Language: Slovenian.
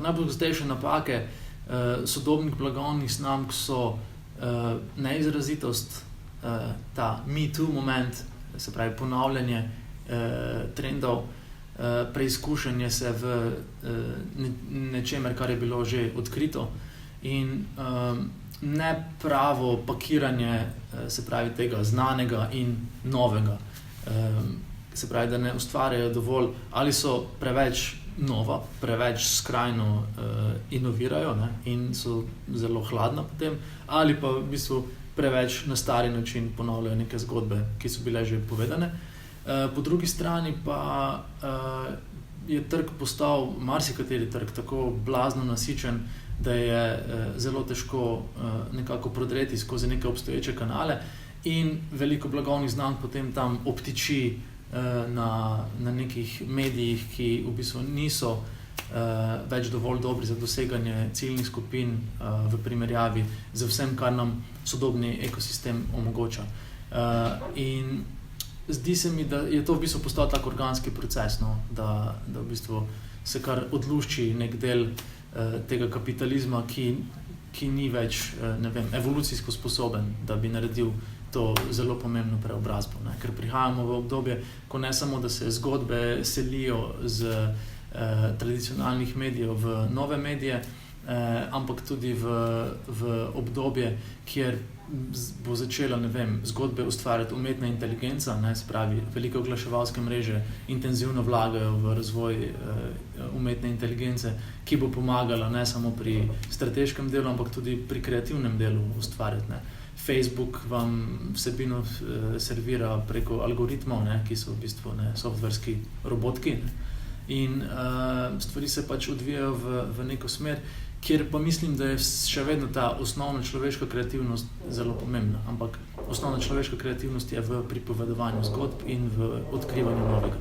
Najpogostejše napake sodobnih blagovnih znamk so neizrazitost, ta me too moment, se pravi ponavljanje trendov, preizkušanje se v nečemer, kar je bilo že odkrito, in nepravo pakiranje, se pravi, tega znanega in novega. Se pravi, da ne ustvarjajo dovolj, ali so preveč nova, preveč skrajno inovirajo, ne, in so zelo hladna potem, ali pa v bistvu preveč na stari način ponavljajo neke zgodbe, ki so bile že povedane. Po drugi strani pa je trg postal, marsikateri trg, tako blazno nasičen, da je zelo težko nekako prodreti skozi neke obstoječe kanale, in veliko blagovnih znamk potem tam obtiči na nekih medijih, ki v bistvu niso več dovolj dobri za doseganje ciljnih skupin v primerjavi z vsem, kar nam sodobni ekosistem omogoča. In zdi se mi, da je to v bistvu postal tak organski proces, no, da v bistvu se kar odlušči nek del tega kapitalizma, ki ni več, ne vem, evolucijsko sposoben, da bi naredil to zelo pomembno preobrazbo, ne? Ker prihajamo v obdobje, ko ne samo, da se zgodbe selijo z tradicionalnih medijev v nove medije, ampak tudi v obdobje, kjer bo začela, ne vem, zgodbe ustvarjati umetna inteligenca, ne, se pravi, velike oglaševalske mreže intenzivno vlagajo v razvoj umetne inteligence, ki bo pomagala ne samo pri strateškem delu, ampak tudi pri kreativnem delu ustvarjati, ne. Facebook vam vsebino servira preko algoritmov, ne, ki so v bistvu softverski robotki, ne. In stvari se pač odvijajo v neko smer, kjer pa mislim, da je še vedno ta osnovna človeška kreativnost zelo pomembna, ampak osnovna človeška kreativnost je v pripovedovanju zgodb in v odkrivanju novega.